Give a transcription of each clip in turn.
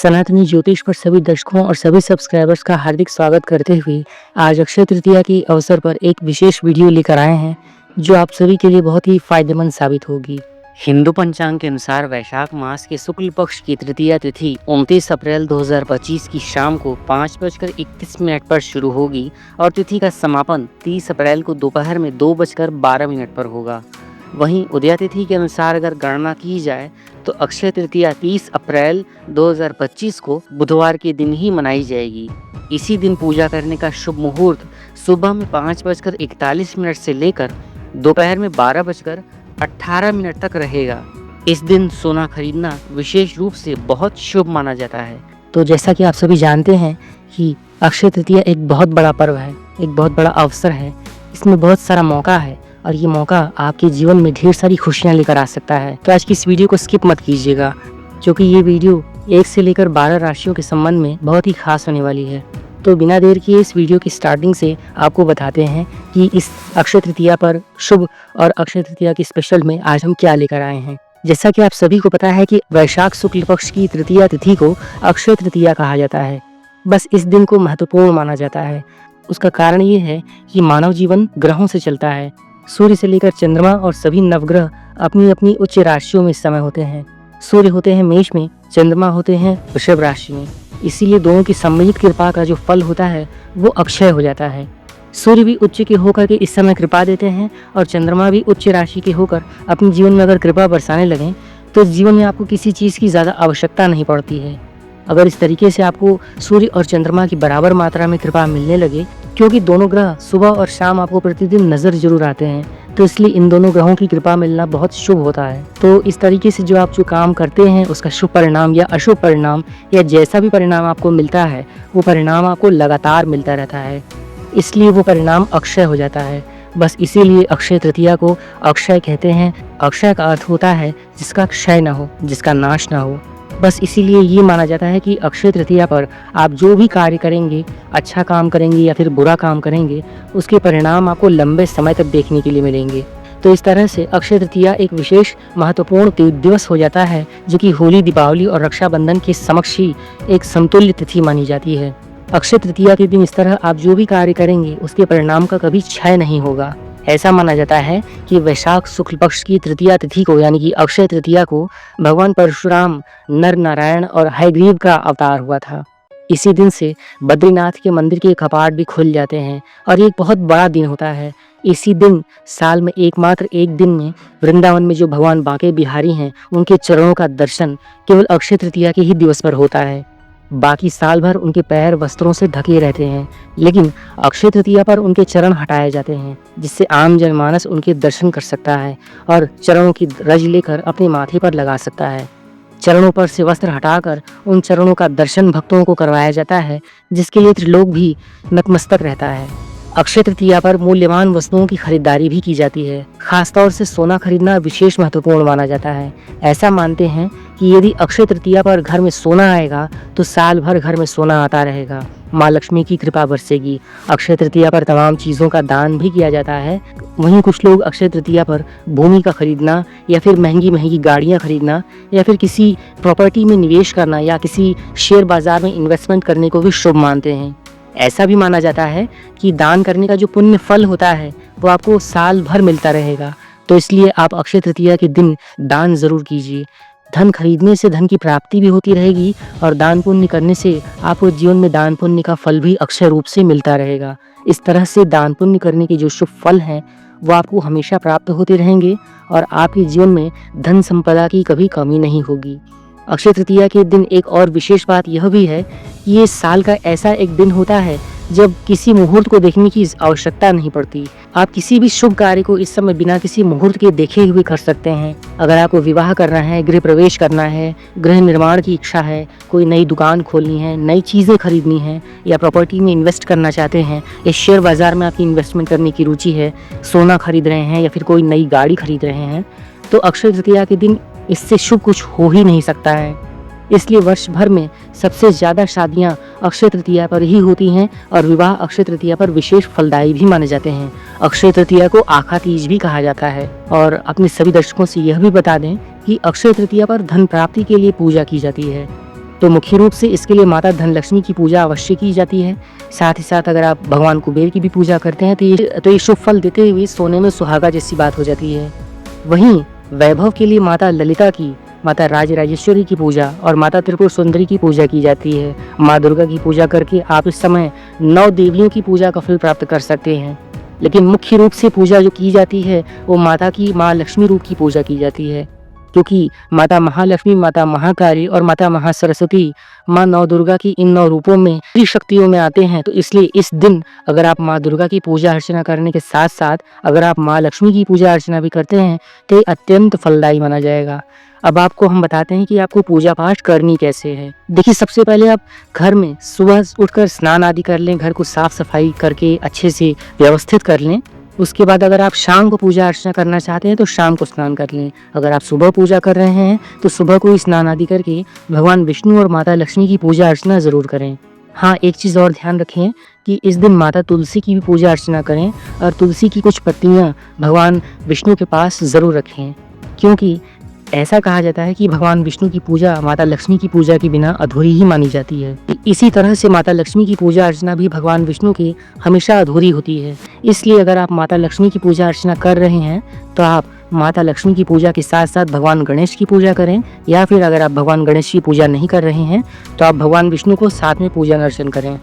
सनातनी ज्योतिष पर सभी दर्शकों और सभी सब्सक्राइबर्स का हार्दिक स्वागत करते हुए आज अक्षय तृतीया के अवसर पर एक विशेष वीडियो लेकर आए हैं जो आप सभी के लिए बहुत ही फायदेमंद साबित होगी। हिंदू पंचांग के अनुसार वैशाख मास के शुक्ल पक्ष की तृतीया तिथि 29 अप्रैल 2025 की शाम को 5:31 पर शुरू होगी और तिथि का समापन 30 अप्रैल को दोपहर में 2:12 पर होगा। वहीं उदया तिथि के अनुसार अगर गणना की जाए तो अक्षय तृतीया 30 अप्रैल 2025 को बुधवार के दिन ही मनाई जाएगी। इसी दिन पूजा करने का शुभ मुहूर्त सुबह में 5:41 से लेकर दोपहर में 12:18 तक रहेगा। इस दिन सोना खरीदना विशेष रूप से बहुत शुभ माना जाता है। तो जैसा कि आप सभी जानते हैं कि अक्षय तृतीया एक बहुत बड़ा पर्व है, एक बहुत बड़ा अवसर है। इसमें बहुत सारा मौका है और ये मौका आपके जीवन में ढेर सारी खुशियां लेकर आ सकता है। तो आज की इस वीडियो को स्किप मत कीजिएगा, क्योंकि ये वीडियो 1 से लेकर 12 राशियों के संबंध में बहुत ही खास होने वाली है। तो बिना देर किए इस वीडियो की स्टार्टिंग से आपको बताते हैं कि इस अक्षय तृतीया पर शुभ और अक्षय तृतीया की स्पेशल में आज हम क्या लेकर आए हैं। जैसा कि आप सभी को पता है कि वैशाख शुक्ल पक्ष की तृतीया तिथि को अक्षय तृतीया कहा जाता है। बस इस दिन को महत्वपूर्ण माना जाता है। उसका कारण ये है कि मानव जीवन ग्रहों से चलता है। सूर्य से लेकर चंद्रमा और सभी नवग्रह अपनी अपनी उच्च राशियों में इस समय होते हैं। सूर्य होते हैं मेष में, चंद्रमा होते हैं वृषभ राशि में। इसीलिए दोनों की सम्मिलित कृपा का जो फल होता है वो अक्षय हो जाता है। सूर्य भी उच्च के होकर के इस समय कृपा देते हैं और चंद्रमा भी उच्च राशि के होकर अपने जीवन में अगर कृपा बरसाने लगें तो जीवन में आपको किसी चीज़ की ज़्यादा आवश्यकता नहीं पड़ती है। अगर इस तरीके से आपको सूर्य और चंद्रमा की बराबर मात्रा में कृपा मिलने लगे, क्योंकि दोनों ग्रह सुबह और शाम आपको प्रतिदिन नजर जरूर आते हैं, तो इसलिए इन दोनों ग्रहों की कृपा मिलना बहुत शुभ होता है। तो इस तरीके से जो आप जो काम करते हैं उसका शुभ परिणाम या अशुभ परिणाम या जैसा भी परिणाम आपको मिलता है वो परिणाम आपको लगातार मिलता रहता है। इसलिए वो परिणाम अक्षय हो जाता है। बस इसीलिए अक्षय तृतीया को अक्षय कहते हैं। अक्षय का अर्थ होता है जिसका क्षय न हो, जिसका नाश न हो। बस इसीलिए ये माना जाता है कि अक्षय तृतीया पर आप जो भी कार्य करेंगे, अच्छा काम करेंगे या फिर बुरा काम करेंगे, उसके परिणाम आपको लंबे समय तक देखने के लिए मिलेंगे। तो इस तरह से अक्षय तृतीया एक विशेष महत्वपूर्ण दिवस हो जाता है, जो कि होली, दीपावली और रक्षाबंधन के समक्ष ही एक समतुल्य तिथि मानी जाती है। अक्षय तृतीया के दिन इस तरह आप जो भी कार्य करेंगे उसके परिणाम का कभी क्षय नहीं होगा। ऐसा माना जाता है कि वैशाख शुक्ल पक्ष की तृतीया तिथि को यानी कि अक्षय तृतीया को भगवान परशुराम नर नारायण और हयग्रीव का अवतार हुआ था। इसी दिन से बद्रीनाथ के मंदिर के कपाट भी खुल जाते हैं और ये एक बहुत बड़ा दिन होता है। इसी दिन साल में एकमात्र एक दिन में वृंदावन में जो भगवान बांके बिहारी हैं उनके चरणों का दर्शन केवल अक्षय तृतीया के ही दिवस पर होता है। बाकी साल भर उनके पैर वस्त्रों से ढके रहते हैं, लेकिन अक्षय तृतीया पर उनके चरण हटाए जाते हैं, जिससे आम जनमानस उनके दर्शन कर सकता है और चरणों की रज लेकर अपने माथे पर लगा सकता है। चरणों पर से वस्त्र हटाकर उन चरणों का दर्शन भक्तों को करवाया जाता है, जिसके लिए त्रिलोक भी नतमस्तक रहता है। अक्षय तृतीया पर मूल्यवान वस्तुओं की खरीदारी भी की जाती है। खासतौर से सोना खरीदना विशेष महत्वपूर्ण माना जाता है। ऐसा मानते हैं कि यदि अक्षय तृतीया पर घर में सोना आएगा तो साल भर घर में सोना आता रहेगा, माँ लक्ष्मी की कृपा बरसेगी। अक्षय तृतीया पर तमाम चीज़ों का दान भी किया जाता है। वहीं कुछ लोग अक्षय तृतीया पर भूमि का खरीदना या फिर महंगी महंगी गाड़ियाँ खरीदना या फिर किसी प्रॉपर्टी में निवेश करना या किसी शेयर बाजार में इन्वेस्टमेंट करने को भी शुभ मानते हैं। ऐसा भी माना जाता है कि दान करने का जो पुण्य फल होता है वो आपको साल भर मिलता रहेगा। तो इसलिए आप अक्षय तृतीया के दिन दान जरूर कीजिए। धन खरीदने से धन की प्राप्ति भी होती रहेगी और दान पुण्य करने से आपको जीवन में दान पुण्य का फल भी अक्षय रूप से मिलता रहेगा। इस तरह से दान पुण्य करने के जो शुभ फल हैं वो आपको हमेशा प्राप्त होते रहेंगे और आपके जीवन में धन संपदा की कभी कमी नहीं होगी। अक्षय तृतीया के दिन एक और विशेष बात यह भी है कि ये साल का ऐसा एक दिन होता है जब किसी मुहूर्त को देखने की आवश्यकता नहीं पड़ती। आप किसी भी शुभ कार्य को इस समय बिना किसी मुहूर्त के देखे हुए कर सकते हैं। अगर आपको विवाह करना है, गृह प्रवेश करना है, गृह निर्माण की इच्छा है, कोई नई दुकान खोलनी है, नई चीज़ें खरीदनी है या प्रॉपर्टी में इन्वेस्ट करना चाहते हैं या शेयर बाजार में आपकी इन्वेस्टमेंट करने की रुचि है, सोना खरीद रहे हैं या फिर कोई नई गाड़ी खरीद रहे हैं, तो अक्षय तृतीया के दिन इससे शुभ कुछ हो ही नहीं सकता है। इसलिए वर्ष भर में सबसे ज़्यादा शादियां अक्षय तृतीया पर ही होती हैं और विवाह अक्षय तृतीया पर विशेष फलदायी भी माने जाते हैं। अक्षय तृतीया को आखा तीज भी कहा जाता है। और अपने सभी दर्शकों से यह भी बता दें कि अक्षय तृतीया पर धन प्राप्ति के लिए पूजा की जाती है। तो मुख्य रूप से इसके लिए माता धनलक्ष्मी की पूजा अवश्य की जाती है। साथ ही साथ अगर आप भगवान कुबेर की भी पूजा करते हैं तो ये शुभ फल देते हुए सोने में सुहागा जैसी बात हो जाती है। वहीं वैभव के लिए माता ललिता की, माता राजराजेश्वरी की पूजा और माता त्रिपुर सुंदरी की पूजा की जाती है। माँ दुर्गा की पूजा करके आप इस समय 9 देवियों की पूजा का फल प्राप्त कर सकते हैं। लेकिन मुख्य रूप से पूजा जो की जाती है वो माँ लक्ष्मी रूप की पूजा की जाती है, क्योंकि माता महालक्ष्मी, माता महाकाली और माता महासरस्वती माँ नौ दुर्गा की इन 9 रूपों में शक्तियों में आते हैं। तो इसलिए इस दिन अगर आप माँ दुर्गा की पूजा अर्चना करने के साथ साथ अगर आप माँ लक्ष्मी की पूजा अर्चना भी करते हैं तो ये अत्यंत फलदायी माना जाएगा। अब आपको हम बताते हैं कि आपको पूजा पाठ करनी कैसे है। देखिए, सबसे पहले आप घर में सुबह उठकर स्नान आदि कर लें, घर को साफ सफाई करके अच्छे से व्यवस्थित कर लें। उसके बाद अगर आप शाम को पूजा अर्चना करना चाहते हैं तो शाम को स्नान कर लें। अगर आप सुबह पूजा कर रहे हैं तो सुबह को ही स्नान आदि करके भगवान विष्णु और माता लक्ष्मी की पूजा अर्चना जरूर करें। हाँ, एक चीज़ और ध्यान रखें कि इस दिन माता तुलसी की भी पूजा अर्चना करें और तुलसी की कुछ पत्तियाँ भगवान विष्णु के पास ज़रूर रखें, क्योंकि ऐसा कहा जाता है कि भगवान विष्णु की पूजा माता लक्ष्मी की पूजा के बिना अधूरी ही मानी जाती है। इसी तरह से माता लक्ष्मी की पूजा अर्चना भी भगवान विष्णु की हमेशा अधूरी होती है। इसलिए अगर आप माता लक्ष्मी की पूजा अर्चना कर रहे हैं तो आप माता लक्ष्मी की पूजा के साथ साथ भगवान गणेश की पूजा करें, या फिर अगर आप भगवान गणेश की पूजा नहीं कर रहे हैं तो आप भगवान विष्णु को साथ में पूजन अर्चन करें।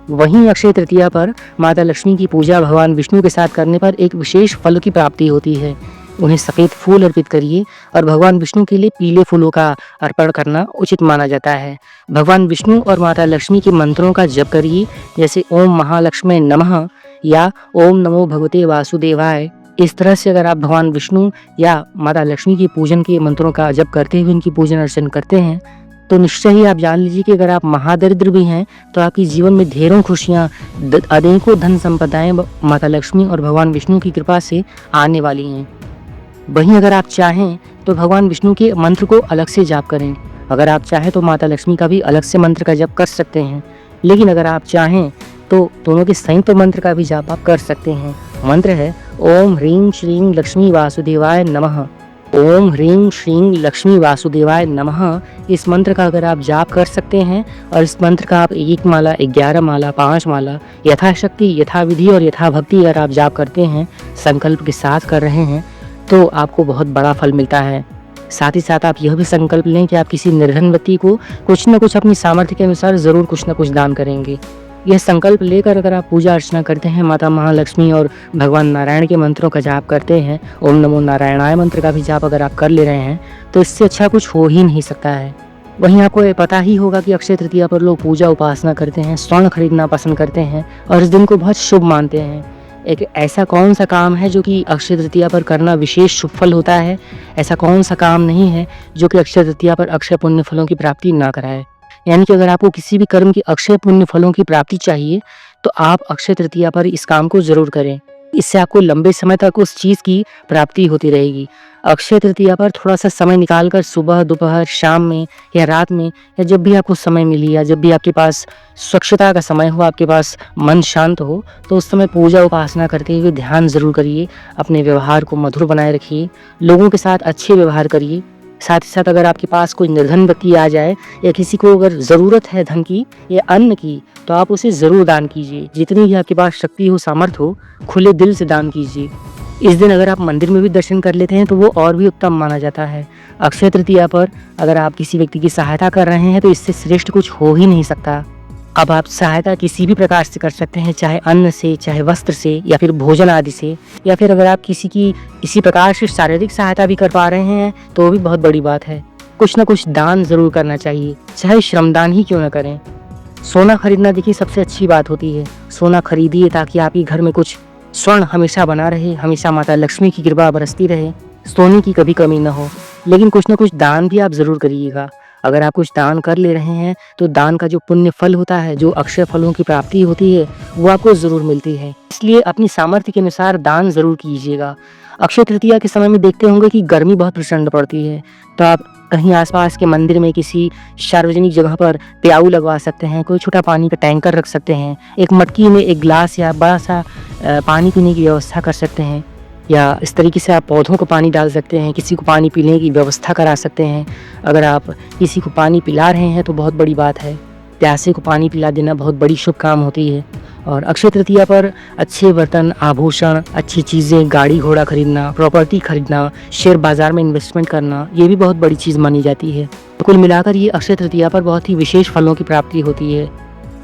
वहीं अक्षय तृतीया पर माता लक्ष्मी की पूजा भगवान विष्णु के साथ करने पर एक विशेष फल की प्राप्ति होती है। उन्हें सफ़ेद फूल अर्पित करिए और भगवान विष्णु के लिए पीले फूलों का अर्पण करना उचित माना जाता है। भगवान विष्णु और माता लक्ष्मी के मंत्रों का जप करिए, जैसे ओम महालक्ष्मी नमः या ओम नमो भगवते वासुदेवाय। इस तरह से अगर आप भगवान विष्णु या माता लक्ष्मी के पूजन के मंत्रों का जप करते हुए उनकी पूजन अर्चन करते हैं तो निश्चय ही आप जान लीजिए कि अगर आप महादरिद्र भी हैं तो आपके जीवन में ढेरों खुशियाँ, अनेकों धन संपदाएं माता लक्ष्मी और भगवान विष्णु की कृपा से आने वाली हैं। वहीं अगर आप चाहें तो भगवान विष्णु के मंत्र को अलग से जाप करें। अगर आप चाहें तो माता लक्ष्मी का भी अलग से मंत्र का जप कर सकते हैं, लेकिन अगर आप चाहें तो दोनों के संयुक्त मंत्र का भी जाप आप कर सकते हैं। मंत्र है ओम ह्रीं श्रीं लक्ष्मी वासुदेवाय नमः। ओम ह्रीं श्रीं लक्ष्मी वासुदेवाय नमः। इस मंत्र का अगर आप जाप कर सकते हैं और इस मंत्र का आप 1 माला, 11 माला, 5 माला यथाशक्ति, यथाविधि और यथाभक्ति अगर आप जाप करते हैं, संकल्प के साथ कर रहे हैं, तो आपको बहुत बड़ा फल मिलता है। साथ ही साथ आप यह भी संकल्प लें कि आप किसी निर्धन व्यक्ति को कुछ न कुछ अपनी सामर्थ्य के अनुसार ज़रूर कुछ न कुछ दान करेंगे। यह संकल्प लेकर अगर आप पूजा अर्चना करते हैं, माता महालक्ष्मी और भगवान नारायण के मंत्रों का जाप करते हैं, ओम नमो नारायणाय मंत्र का भी जाप अगर आप कर ले रहे हैं, तो इससे अच्छा कुछ हो ही नहीं सकता है। वहीं आपको ये पता ही होगा कि अक्षय तृतीया पर लोग पूजा उपासना करते हैं, स्वर्ण खरीदना पसंद करते हैं और इस दिन को बहुत शुभ मानते हैं। एक ऐसा कौन सा काम है जो कि अक्षय तृतीया पर करना विशेष शुभ फल होता है? ऐसा कौन सा काम नहीं है जो कि अक्षय तृतीया पर अक्षय पुण्य फलों की प्राप्ति ना कराए। यानी कि अगर आपको किसी भी कर्म की अक्षय पुण्य फलों की प्राप्ति चाहिए तो आप अक्षय तृतीया पर इस काम को जरूर करें। इससे आपको लंबे समय तक उस चीज़ की प्राप्ति होती रहेगी। अक्षय तृतीया पर थोड़ा सा समय निकालकर सुबह, दोपहर, शाम में या रात में या जब भी आपको समय मिली या जब भी आपके पास स्वच्छता का समय हो, आपके पास मन शांत हो, तो उस समय पूजा उपासना करते हुए ध्यान ज़रूर करिए। अपने व्यवहार को मधुर बनाए रखिए, लोगों के साथ अच्छे व्यवहार करिए। साथ ही साथ अगर आपके पास कोई निर्धन व्यक्ति आ जाए या किसी को अगर ज़रूरत है धन की या अन्न की, तो आप उसे ज़रूर दान कीजिए। जितनी भी आपके पास शक्ति हो, सामर्थ्य हो, खुले दिल से दान कीजिए। इस दिन अगर आप मंदिर में भी दर्शन कर लेते हैं तो वो और भी उत्तम माना जाता है। अक्षय तृतीया पर अगर आप किसी व्यक्ति की सहायता कर रहे हैं तो इससे श्रेष्ठ कुछ हो ही नहीं सकता। अब आप सहायता किसी भी प्रकार से कर सकते हैं, चाहे अन्न से, चाहे वस्त्र से या फिर भोजन आदि से, या फिर अगर आप किसी की इसी प्रकार से शारीरिक सहायता भी कर पा रहे हैं तो वो भी बहुत बड़ी बात है। कुछ ना कुछ दान ज़रूर करना चाहिए, चाहे श्रमदान ही क्यों ना करें। सोना खरीदना देखिए सबसे अच्छी बात होती है। सोना खरीदिए ताकि आपके घर में कुछ स्वर्ण हमेशा बना रहे, हमेशा माता लक्ष्मी की कृपा बरसती रहे, सोने की कभी कमी न हो। लेकिन कुछ ना कुछ दान भी आप ज़रूर करिएगा। अगर आप कुछ दान कर ले रहे हैं तो दान का जो पुण्य फल होता है, जो अक्षय फलों की प्राप्ति होती है, वो आपको ज़रूर मिलती है। इसलिए अपनी सामर्थ्य के अनुसार दान ज़रूर कीजिएगा। अक्षय तृतीया के समय में देखते होंगे कि गर्मी बहुत प्रचंड पड़ती है, तो आप कहीं आसपास के मंदिर में किसी सार्वजनिक जगह पर प्याऊ लगवा सकते हैं, कोई छोटा पानी का टैंकर रख सकते हैं, एक मटकी में एक गिलास या बड़ा सा पानी पीने की व्यवस्था कर सकते हैं। या इस तरीके से आप पौधों को पानी डाल सकते हैं, किसी को पानी पीने की व्यवस्था करा सकते हैं। अगर आप किसी को पानी पिला रहे हैं तो बहुत बड़ी बात है। प्यासे को पानी पिला देना बहुत बड़ी शुभ काम होती है। और अक्षय तृतीया पर अच्छे बर्तन, आभूषण, अच्छी चीज़ें, गाड़ी घोड़ा खरीदना, प्रॉपर्टी खरीदना, शेयर बाज़ार में इन्वेस्टमेंट करना, ये भी बहुत बड़ी चीज़ मानी जाती है। तो कुल मिलाकर ये अक्षय तृतीया पर बहुत ही विशेष फलों की प्राप्ति होती है।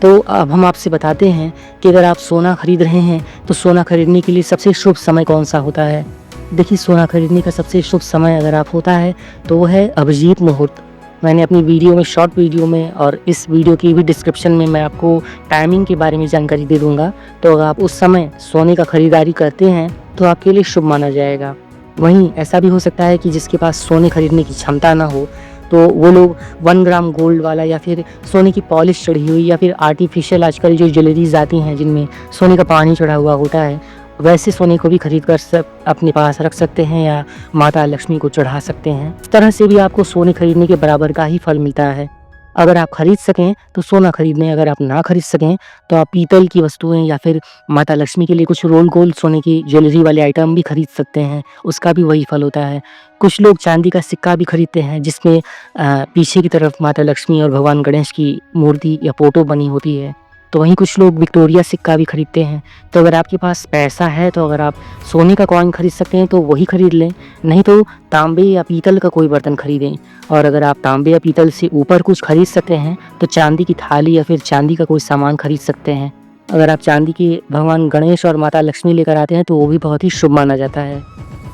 तो अब हम आपसे बताते हैं कि अगर आप सोना खरीद रहे हैं तो सोना खरीदने के लिए सबसे शुभ समय कौन सा होता है। देखिए, सोना खरीदने का सबसे शुभ समय अगर आप होता है तो वो है अभिजीत मुहूर्त। मैंने अपनी वीडियो में, शॉर्ट वीडियो में और इस वीडियो की भी डिस्क्रिप्शन में मैं आपको टाइमिंग के बारे में जानकारी दे दूंगा। तो अगर आप उस समय सोने का खरीदारी करते हैं तो आपके लिए शुभ माना जाएगा। वहीं ऐसा भी हो सकता है कि जिसके पास सोने खरीदने की क्षमता ना हो तो वो लोग 1 ग्राम गोल्ड वाला या फिर सोने की पॉलिश चढ़ी हुई या फिर आर्टिफिशियल आजकल जो ज्वेलरीज आती हैं जिनमें सोने का पानी चढ़ा हुआ होता है, वैसे सोने को भी खरीद कर अपने पास रख सकते हैं या माता लक्ष्मी को चढ़ा सकते हैं। इस तरह से भी आपको सोने खरीदने के बराबर का ही फल मिलता है। अगर आप खरीद सकें तो सोना खरीद लें, अगर आप ना खरीद सकें तो आप पीतल की वस्तुएं या फिर माता लक्ष्मी के लिए कुछ रोल गोल्ड सोने की ज्वेलरी वाले आइटम भी खरीद सकते हैं, उसका भी वही फल होता है। कुछ लोग चांदी का सिक्का भी खरीदते हैं जिसमें पीछे की तरफ माता लक्ष्मी और भगवान गणेश की मूर्ति या फोटो बनी होती है। तो वहीं कुछ लोग विक्टोरिया सिक्का भी खरीदते हैं। तो अगर आपके पास पैसा है तो अगर आप सोने का कॉइन खरीद सकते हैं तो वही खरीद लें, नहीं तो तांबे या पीतल का कोई बर्तन खरीदें। और अगर आप तांबे या पीतल से ऊपर कुछ खरीद सकते हैं तो चांदी की थाली या फिर चांदी का कोई सामान खरीद सकते हैं। अगर आप चांदी के भगवान गणेश और माता लक्ष्मी लेकर आते हैं तो वो भी बहुत ही शुभ माना जाता है।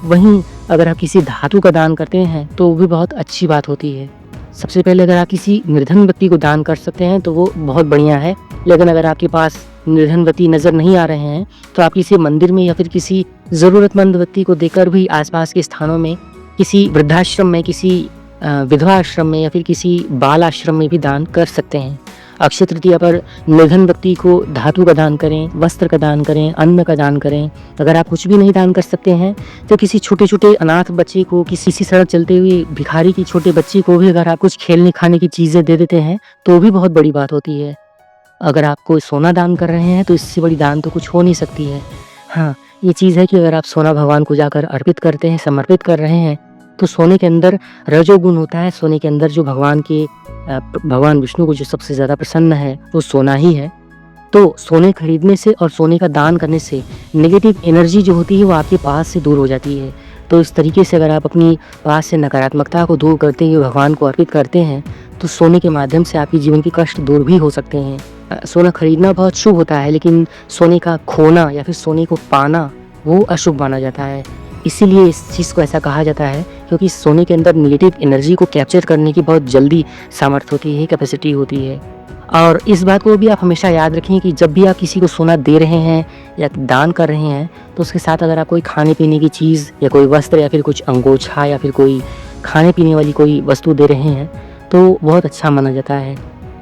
वहीं अगर आप किसी धातु का दान करते हैं तो वो भी बहुत अच्छी बात होती है। सबसे पहले अगर आप किसी निर्धन व्यक्ति को दान कर सकते हैं तो वो बहुत बढ़िया है। लेकिन अगर आपके पास निर्धन व्यक्ति नज़र नहीं आ रहे हैं तो आप किसी मंदिर में या फिर किसी ज़रूरतमंद व्यक्ति को देकर भी आसपास के स्थानों में, किसी वृद्धाश्रम में, किसी विधवा आश्रम में या फिर किसी बाल आश्रम में भी दान कर सकते हैं। अक्षय तृतीया पर निर्धन व्यक्ति को धातु का दान करें, वस्त्र का दान करें, अन्न का दान करें। अगर आप कुछ भी नहीं दान कर सकते हैं तो किसी छोटे छोटे अनाथ बच्चे को, किसी सड़क चलते हुए भिखारी की छोटे बच्चे को भी अगर आप कुछ खेलने खाने की चीज़ें दे देते हैं तो भी बहुत बड़ी बात होती है। अगर आप कोई सोना दान कर रहे हैं तो इससे बड़ी दान तो कुछ हो नहीं सकती है। हाँ, ये चीज़ है कि अगर आप सोना भगवान को जाकर अर्पित करते हैं, समर्पित कर रहे हैं, तो सोने के अंदर रजोगुण होता है। सोने के अंदर जो भगवान विष्णु को जो सबसे ज़्यादा प्रसन्न है वो सोना ही है। तो सोने खरीदने से और सोने का दान करने से नेगेटिव एनर्जी जो होती है वो आपके पास से दूर हो जाती है। तो इस तरीके से अगर आप अपनी पास से नकारात्मकता को दूर करते हुए भगवान को अर्पित करते हैं तो सोने के माध्यम से आपके जीवन के कष्ट दूर भी हो सकते हैं। सोना खरीदना बहुत शुभ होता है, लेकिन सोने का खोना या फिर सोने को पाना वो अशुभ माना जाता है। इसीलिए इस चीज़ को ऐसा कहा जाता है क्योंकि सोने के अंदर नेगेटिव एनर्जी को कैप्चर करने की बहुत जल्दी सामर्थ्य होती है, कैपेसिटी होती है। और इस बात को भी आप हमेशा याद रखें कि जब भी आप किसी को सोना दे रहे हैं या दान कर रहे हैं तो उसके साथ अगर आप कोई खाने पीने की चीज़ या कोई वस्त्र या फिर कुछ अंगोछा या फिर कोई खाने पीने वाली कोई वस्तु दे रहे हैं तो बहुत अच्छा माना जाता है।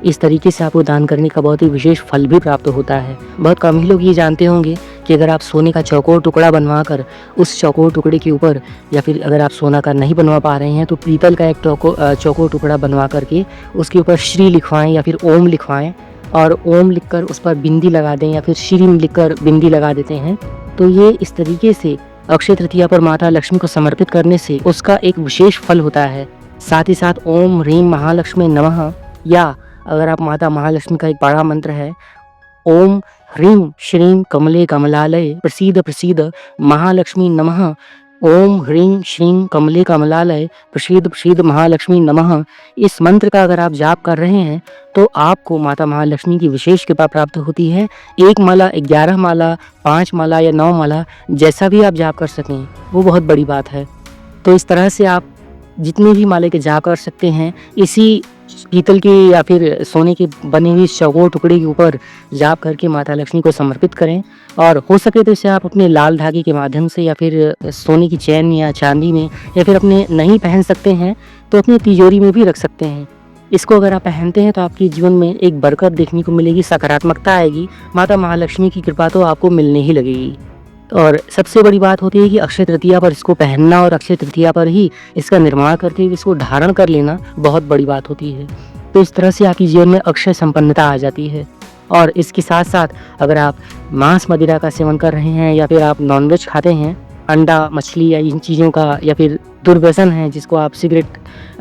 इस तरीके से आपको दान करने का बहुत ही विशेष फल भी प्राप्त होता है। बहुत कम ही लोग ये जानते होंगे कि अगर आप सोने का चौकोर टुकड़ा बनवा कर उस चौकोर टुकड़े के ऊपर, या फिर अगर आप सोना का नहीं बनवा पा रहे हैं तो पीतल का एक चौकोर टुकड़ा बनवा करके उसके ऊपर श्री लिखवाएं या फिर ओम लिखवाएं और ओम लिखकर उस पर बिंदी लगा दें या फिर श्री लिखकर बिंदी लगा देते हैं, तो ये इस तरीके से अक्षय तृतीया पर माता लक्ष्मी को समर्पित करने से उसका एक विशेष फल होता है। साथ ही साथ ओम ह्रीं महालक्ष्मी नमः, या अगर आप माता महालक्ष्मी का एक बड़ा मंत्र है ओम ह्रीं श्रीं कमले कमलालय प्रसीद प्रसीद महालक्ष्मी नमः, ओम ह्रीं श्रीं कमले कमलालय प्रसीद प्रसीद महालक्ष्मी नमः। इस मंत्र का अगर आप जाप कर रहे हैं तो आपको माता महालक्ष्मी की विशेष कृपा प्राप्त होती है। 1 माला, 11 माला, 5 माला या 9 माला, जैसा भी आप जाप कर सकें वो बहुत बड़ी बात है। तो इस तरह से आप जितने भी माले के जाप कर सकते हैं इसी पीतल के या फिर सोने के बने हुए चौकोर टुकड़े के ऊपर जाप करके माता लक्ष्मी को समर्पित करें। और हो सके तो इसे आप अपने लाल धागे के माध्यम से या फिर सोने की चैन या चांदी में या फिर अपने नहीं पहन सकते हैं तो अपनी तिजोरी में भी रख सकते हैं। इसको अगर आप पहनते हैं तो आपके जीवन में एक बरकत देखने को मिलेगी, सकारात्मकता आएगी, माता महालक्ष्मी की कृपा तो आपको मिलने ही लगेगी। और सबसे बड़ी बात होती है कि अक्षय तृतीया पर इसको पहनना और अक्षय तृतीया पर ही इसका निर्माण करते हुए इसको धारण कर लेना बहुत बड़ी बात होती है। तो इस तरह से आपके जीवन में अक्षय संपन्नता आ जाती है। और इसके साथ साथ अगर आप मांस मदिरा का सेवन कर रहे हैं या फिर आप नॉनवेज खाते हैं अंडा, मछली या इन चीज़ों का या फिर दुर्व्यसन है जिसको आप सिगरेट,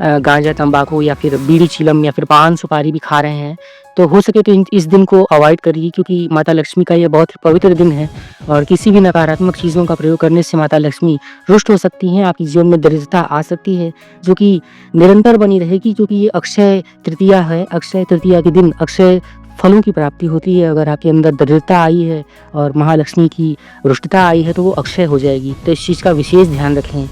गांजा, तंबाकू या फिर बीड़ी चिलम या फिर पान सुपारी भी खा रहे हैं, तो हो सके तो इस दिन को अवॉइड करिए, क्योंकि माता लक्ष्मी का ये बहुत ही पवित्र दिन है और किसी भी नकारात्मक चीज़ों का प्रयोग करने से माता लक्ष्मी रुष्ट हो सकती हैं, आपके जीवन में दरिद्रता आ सकती है जो कि निरंतर बनी रहेगी, क्योंकि ये अक्षय तृतीया है। अक्षय तृतीया के दिन अक्षय फलों की प्राप्ति होती है। अगर आपके अंदर दरिद्रता आई है और महालक्ष्मी की रुष्टता आई है तो वो अक्षय हो जाएगी, तो इस चीज़ का विशेष ध्यान रखें।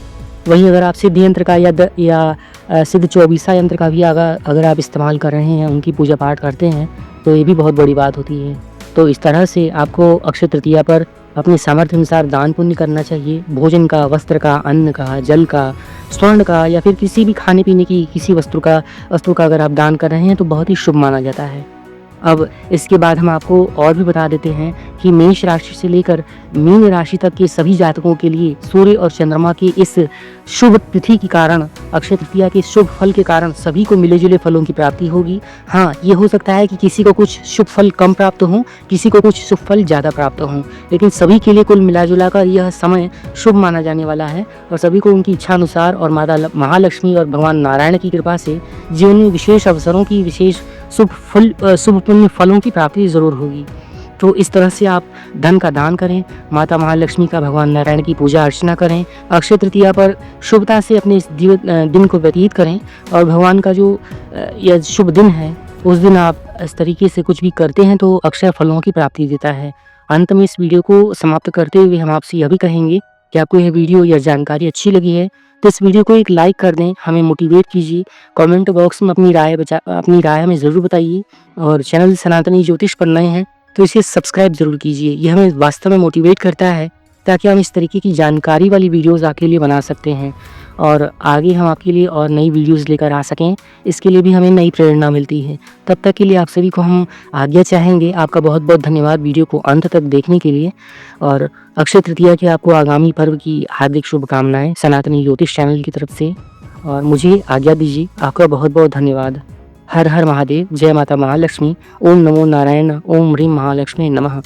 वहीं अगर आप सिद्ध यंत्र का या सिद्ध चौबीसा यंत्र का भी अगर आप इस्तेमाल कर रहे हैं, उनकी पूजा पाठ करते हैं, तो ये भी बहुत बड़ी बात होती है। तो इस तरह से आपको अक्षय तृतीया पर अपने सामर्थ्य अनुसार दान पुण्य करना चाहिए। भोजन का, वस्त्र का, अन्न का, जल का, स्वर्ण का या फिर किसी भी खाने पीने की किसी वस्तु का अगर आप दान कर रहे हैं तो बहुत ही शुभ माना जाता है। अब इसके बाद हम आपको और भी बता देते हैं कि मेष राशि से लेकर मीन राशि तक के सभी जातकों के लिए सूर्य और चंद्रमा की इस शुभ तिथि के कारण, अक्षय तृतीया के शुभ फल के कारण सभी को मिले जुले फलों की प्राप्ति होगी। हाँ, ये हो सकता है कि किसी को कुछ शुभ फल कम प्राप्त हों, किसी को कुछ शुभ फल ज़्यादा प्राप्त हों, लेकिन सभी के लिए कुल मिला जुला कर यह समय शुभ माना जाने वाला है और सभी को उनकी इच्छा अनुसार और माता महालक्ष्मी और भगवान नारायण की कृपा से जीवन में विशेष अवसरों की, विशेष शुभ पुण्य फलों की प्राप्ति जरूर होगी। तो इस तरह से आप धन का दान करें, माता महालक्ष्मी का, भगवान नारायण की पूजा अर्चना करें, अक्षय तृतीया पर शुभता से अपने इस दिन को व्यतीत करें और भगवान का जो यह शुभ दिन है उस दिन आप इस तरीके से कुछ भी करते हैं तो अक्षय फलों की प्राप्ति देता है। अंत में इस वीडियो को समाप्त करते हुए हम आपसे यह भी कहेंगे कि आपको यह वीडियो या जानकारी अच्छी लगी है तो इस वीडियो को एक लाइक कर दें, हमें मोटिवेट कीजिए। कमेंट बॉक्स में अपनी राय हमें ज़रूर बताइए और चैनल सनातनी ज्योतिष पर नए हैं तो इसे सब्सक्राइब जरूर कीजिए। यह हमें वास्तव में मोटिवेट करता है ताकि हम इस तरीके की जानकारी वाली वीडियोज़ आपके लिए बना सकते हैं और आगे हम आपके लिए और नई वीडियोज़ लेकर आ सकें, इसके लिए भी हमें नई प्रेरणा मिलती है। तब तक के लिए आप सभी को हम आज्ञा चाहेंगे। आपका बहुत बहुत धन्यवाद वीडियो को अंत तक देखने के लिए और अक्षय तृतीया के आपको आगामी पर्व की हार्दिक शुभकामनाएं सनातनी ज्योतिष चैनल की तरफ से और मुझे आज्ञा दीजिए। आपका बहुत बहुत धन्यवाद। हर हर महादेव। जय माता महालक्ष्मी। ओम नमो नारायण। ओम ह्रीं महालक्ष्मी नमः।